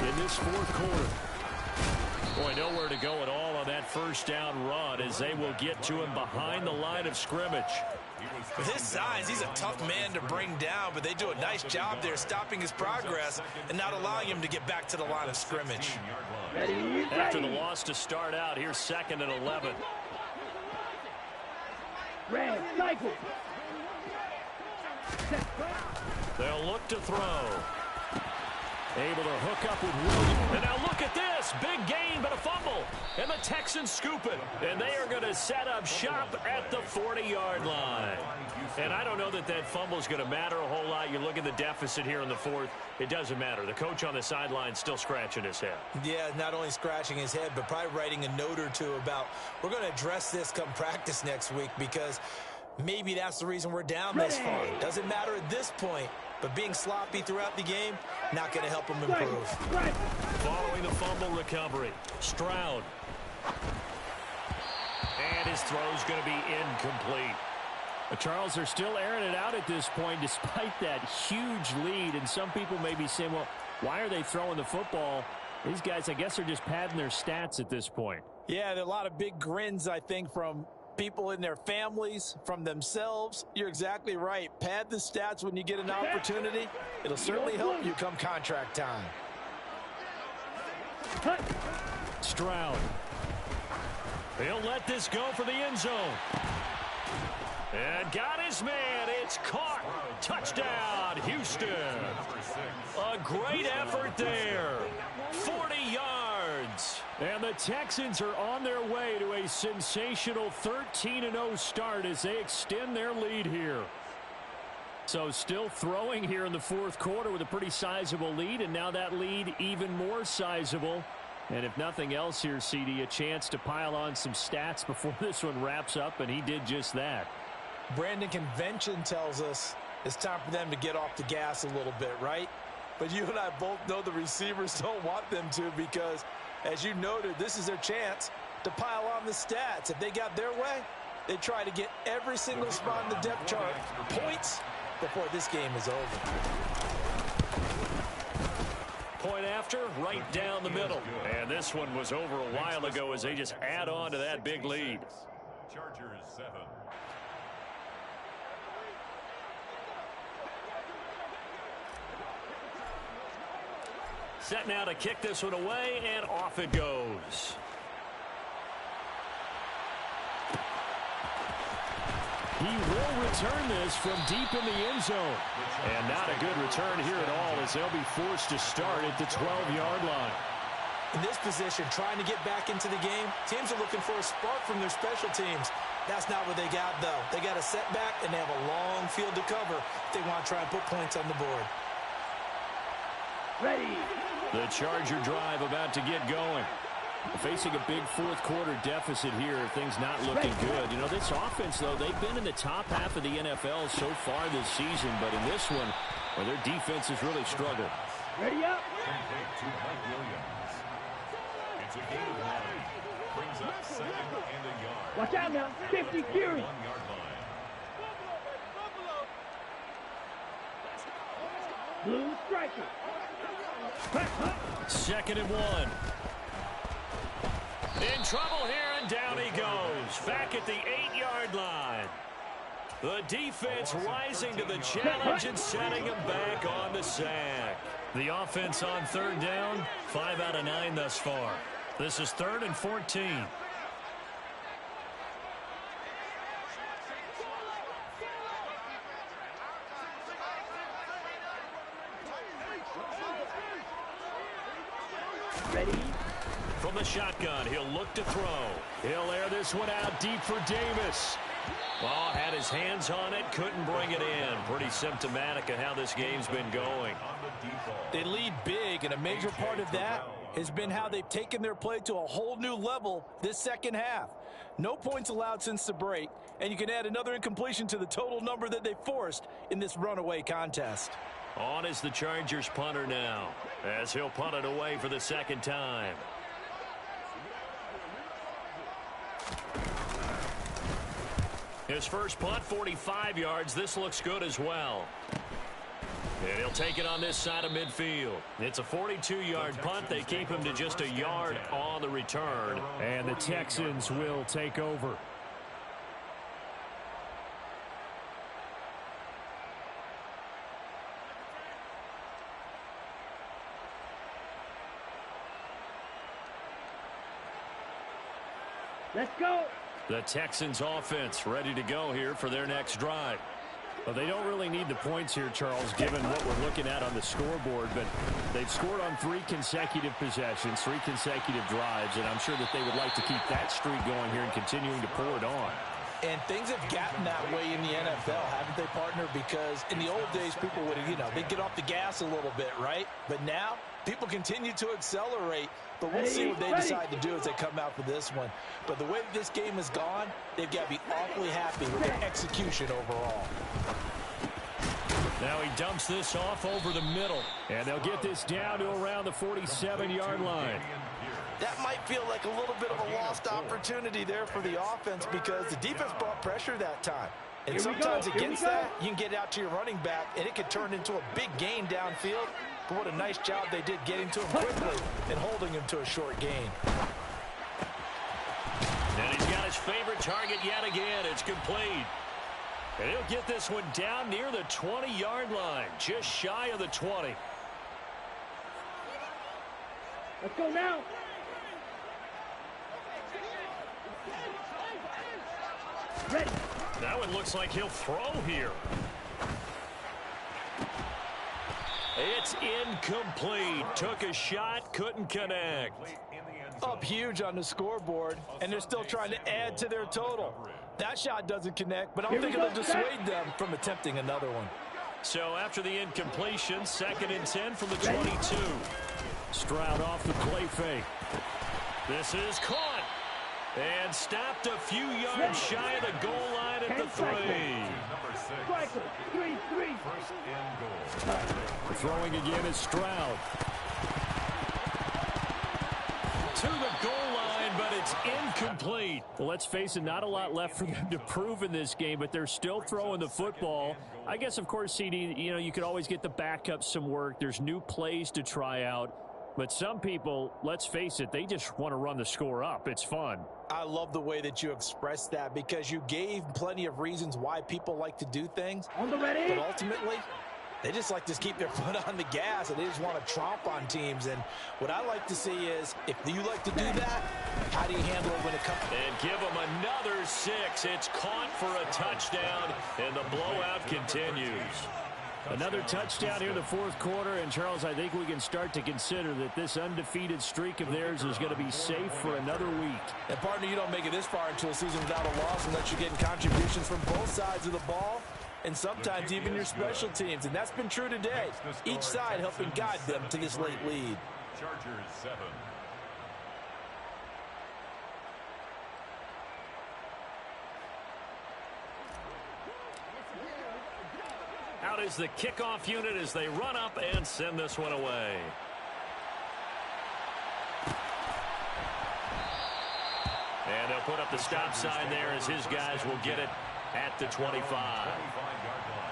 in this 4th quarter. Boy, nowhere to go at all on that first down run as they will get to him behind the line of scrimmage. With his size, he's a tough man to bring down, but they do a nice job there stopping his progress and not allowing him to get back to the line of scrimmage. After the loss to start out, here's 2nd and 11. Red, cycle. They'll look to throw. Able to hook up with Williams. And now look at this. Big gain, but a fumble. And the Texans scoop it. And they are going to set up shop at the 40-yard line. And I don't know that that fumble is going to matter a whole lot. You look at the deficit here in the 4th. It doesn't matter. The coach on the sideline still scratching his head. Yeah, not only scratching his head, but probably writing a note or two about we're going to address this come practice next week because maybe that's the reason we're down this far. Doesn't matter at this point. But being sloppy throughout the game, not going to help him improve. Following the fumble recovery, Stroud. And his throw's going to be incomplete. But Charles, they're still airing it out at this point despite that huge lead. And some people may be saying, well, why are they throwing the football? These guys, I guess, are just padding their stats at this point. Yeah, there are a lot of big grins, I think, from people in their families, from themselves. You're exactly right. Pad the stats when you get an opportunity. It'll certainly help you come contract time. Stroud. He'll let this go for the end zone. And got his man. It's caught. Touchdown, Houston. A great effort there. 40 yards. And the Texans are on their way to a sensational 13-0 start as they extend their lead here. So still throwing here in the 4th quarter with a pretty sizable lead, and now that lead even more sizable. And if nothing else here, CD, a chance to pile on some stats before this one wraps up, and he did just that. Brandon, convention tells us it's time for them to get off the gas a little bit, right? But you and I both know the receivers don't want them to because, as you noted, this is their chance to pile on the stats. If they got their way, they try to get every single spot in the depth chart points before this game is over. Point after, right down the middle. And this one was over a while ago as they just add on to that big lead. Chargers 7. Set now to kick this one away, and off it goes. He will return this from deep in the end zone. And not a good return here at all as they'll be forced to start at the 12-yard line. In this position, trying to get back into the game, teams are looking for a spark from their special teams. That's not what they got, though. They got a setback, and they have a long field to cover if they want to try and put points on the board. Ready. The Charger drive about to get going. Facing a big fourth quarter deficit here, things not looking good. You know, this offense, though, they've been in the top half of the NFL so far this season, but in this one, well, their defense has really struggled. Ready up. It's a gain of 9. Brings up 2nd and a yard. Watch out now. 50 Fury. 1 yard line. Blue striker. 2nd and 1. In trouble here, and down he goes. Back at the 8-yard line. The defense rising to the challenge and setting him back on the sack. The offense on 3rd down, 5 out of 9 thus far. This is 3rd and 14. Ready. From the shotgun, he'll look to throw. He'll air this one out deep for Davis. Well, had his hands on it, couldn't bring it in. Pretty symptomatic of how this game's been going. They lead big, and a major part of that has been how they've taken their play to a whole new level this second half. No points allowed since the break, and you can add another incompletion to the total number that they forced in this runaway contest. On is the Chargers punter now, as he'll punt it away for the 2nd time. His first punt, 45 yards. This looks good as well. And he'll take it on this side of midfield. It's a 42-yard punt. They keep him to just a yard on the return. And the Texans will take over. Let's go. The Texans offense ready to go here for their next drive. Well, they don't really need the points here, Charles, given what we're looking at on the scoreboard, but they've scored on 3 consecutive possessions, 3 consecutive drives, and I'm sure that they would like to keep that streak going here and continuing to pour it on. And things have gotten that way in the NFL, haven't they, partner? Because in the old days, people would, they'd get off the gas a little bit, right? But now, people continue to accelerate. But we'll see what they decide to do as they come out for this one. But the way that this game has gone, they've got to be awfully happy with their execution overall. Now he dumps this off over the middle. And they'll get this down to around the 47-yard line. That might feel like a little bit of a lost opportunity there for the offense because the defense brought pressure that time. And sometimes against that, you can get out to your running back, and it could turn into a big gain downfield. But what a nice job they did getting to him quickly and holding him to a short gain. And he's got his favorite target yet again. It's complete. And he'll get this one down near the 20-yard line, just shy of the 20. Let's go now. Ready. That one looks like he'll throw here. It's incomplete. Took a shot, couldn't connect. Up huge on the scoreboard, and they're still trying to add to their total. That shot doesn't connect, but I'm thinking it'll dissuade them from attempting another one. So after the incompletion, 2nd and 10 from the 22. Stroud off the play fake. This is caught. And stopped a few yards shy of the goal line at the 3. Striker, 3-3. First and goal. Throwing again is Stroud. To the goal line, but it's incomplete. Well, let's face it, not a lot left for them to prove in this game, but they're still throwing the football. I guess, of course, CD, you could always get the backup some work. There's new plays to try out. But some people, let's face it, they just want to run the score up. It's fun. I love the way that you expressed that because you gave plenty of reasons why people like to do things. On the ready. But ultimately, they just like to keep their foot on the gas, and they just want to tromp on teams. And what I like to see is, if you like to do that, how do you handle it when it comes? And give them another 6. It's caught for a touchdown, and the blowout continues. Another touchdown here in the fourth quarter, and Charles, I think we can start to consider that this undefeated streak of theirs is going to be safe for another week. And partner, you don't make it this far into a season without a loss unless you're getting contributions from both sides of the ball. and sometimes even your special teams. And that's been true today. Each side helping guide them to this late lead. Chargers 7. Out is the kickoff unit as they run up and send this one away. And they'll put up the stop sign there as his guys will get it at the 25. 25-yard line.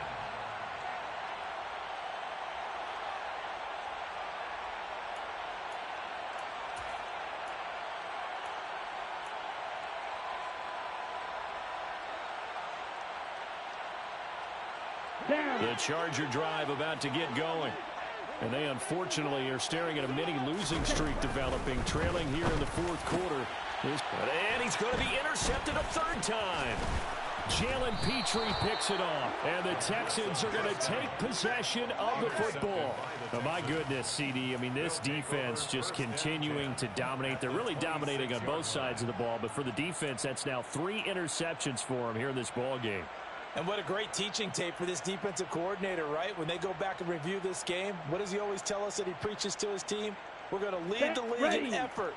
The Charger drive about to get going. And they unfortunately are staring at a mini losing streak developing, trailing here in the fourth quarter. And he's going to be intercepted a third time. Jalen Petrie picks it off. And the Texans are going to take possession of the football. Oh, my goodness, CD. I mean, this defense just continuing to dominate. They're really dominating on both sides of the ball. But for the defense, that's now 3 interceptions for them here in this ball game. And what a great teaching tape for this defensive coordinator, right? When they go back and review this game, what does he always tell us that he preaches to his team? We're going to lead the league in effort.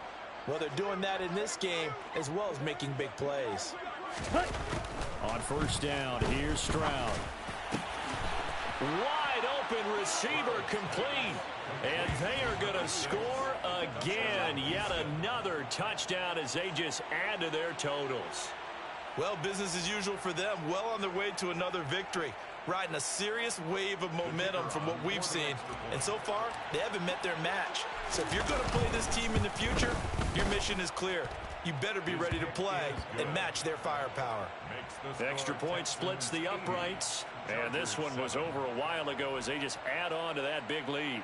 Well, they're doing that in this game as well as making big plays. On first down, here's Stroud. Wide open receiver complete. And they are going to score again. Yet another touchdown as they just add to their totals. Well, business as usual for them. Well on their way to another victory. Riding a serious wave of momentum from what we've seen. And so far, they haven't met their match. So if you're going to play this team in the future, your mission is clear. You better be ready to play and match their firepower. Extra point splits the uprights. And this one was over a while ago as they just add on to that big lead.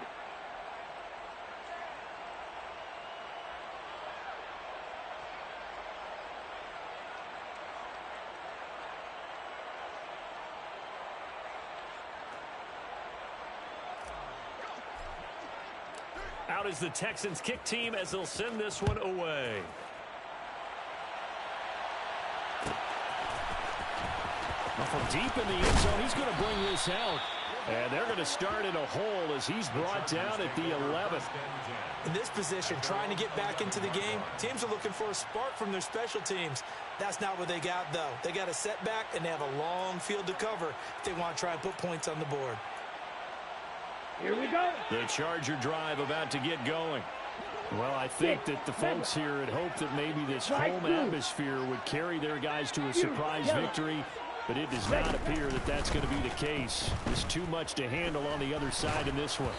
Out is the Texans kick team as they'll send this one away. From deep in the end zone, he's going to bring this out. And they're going to start in a hole as he's brought down at the 11th. In this position, trying to get back into the game, teams are looking for a spark from their special teams. That's not what they got, though. They got a setback, and they have a long field to cover if they want to try and put points on the board. Here we go. The Charger drive about to get going. Well, I think that the folks here had hoped that maybe this home atmosphere would carry their guys to a surprise victory, but it does not appear that that's going to be the case. There's too much to handle on the other side in this one.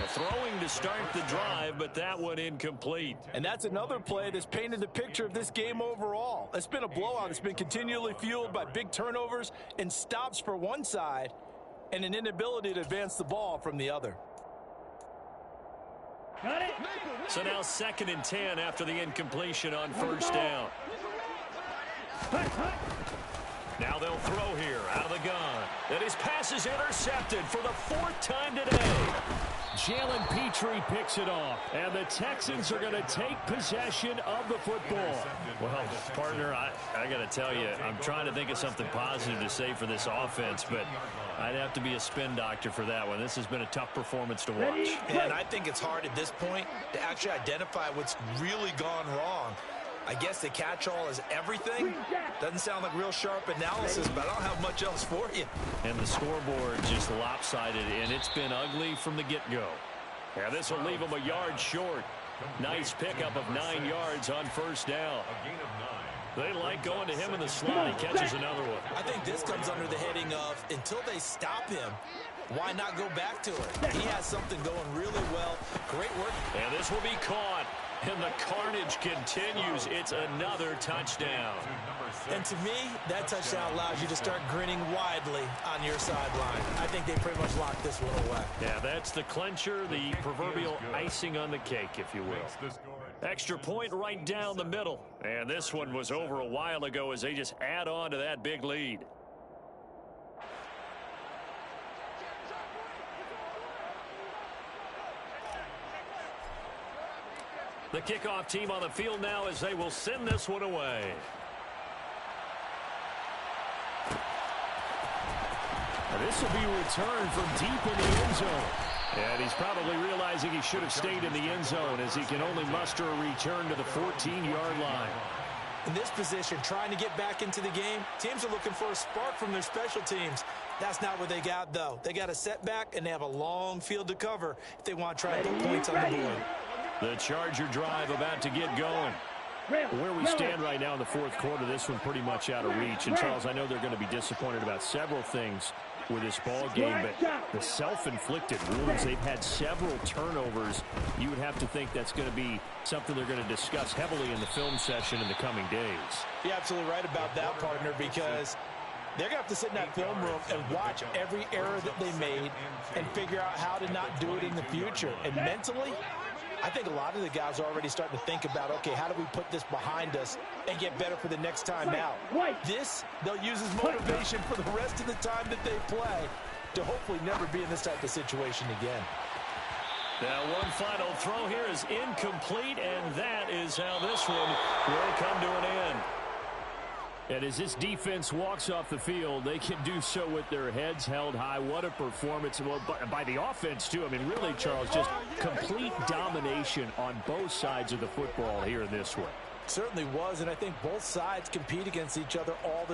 Throwing to start the drive, but that one incomplete. And that's another play that's painted the picture of this game overall. It's been a blowout. It's been continually fueled by big turnovers and stops for one side and an inability to advance the ball from the other. Got it. So now 2nd and 10 after the incompletion on first down. Now they'll throw here out of the gun. And his pass is intercepted for the 4th time today. Jalen Petrie picks it off, and the Texans are going to take possession of the football. Well, partner, I got to tell you, I'm trying to think of something positive to say for this offense, but I'd have to be a spin doctor for that one. This has been a tough performance to watch. And I think it's hard at this point to actually identify what's really gone wrong. I guess the catch-all is everything. Doesn't sound like real sharp analysis, but I don't have much else for you. And the scoreboard just lopsided, and it's been ugly from the get-go. Yeah, this will leave him a yard short. Nice pickup of 9 yards on first down. They like going to him in the slot. He catches another one. I think this comes under the heading of, until they stop him, why not go back to it? He has something going really well. Great work. And this will be caught. And the carnage continues. It's another touchdown. And to me, that touchdown allows you to start grinning widely on your sideline. I think they pretty much locked this one away. Yeah, that's the clincher, the proverbial icing on the cake, if you will. Extra point right down the middle. And this one was over a while ago as they just add on to that big lead. The kickoff team on the field now as they will send this one away. This will be returned from deep in the end zone. And he's probably realizing he should have stayed in the end zone as he can only muster a return to the 14-yard line. In this position, trying to get back into the game, teams are looking for a spark from their special teams. That's not what they got, though. They got a setback, and they have a long field to cover if they want to try and put points on the board. The Charger drive about to get going. Where we stand right now in the fourth quarter, this one pretty much out of reach. And, Charles, I know they're going to be disappointed about several things with this ball game, but the self-inflicted wounds, they've had several turnovers. You would have to think that's going to be something they're going to discuss heavily in the film session in the coming days. You're absolutely right about that, partner, because they're going to have to sit in that film room and watch every error that they made and figure out how to not do it in the future. And mentally, I think a lot of the guys are already starting to think about, okay, how do we put this behind us and get better for the next time out? This, they'll use as motivation for the rest of the time that they play to hopefully never be in this type of situation again. Now, one final throw here is incomplete, and that is how this one will come to an end. And as this defense walks off the field, they can do so with their heads held high. What a performance by the offense, too. I mean, really, Charles, just complete domination on both sides of the football here in this one. Certainly was, and I think both sides compete against each other all the time.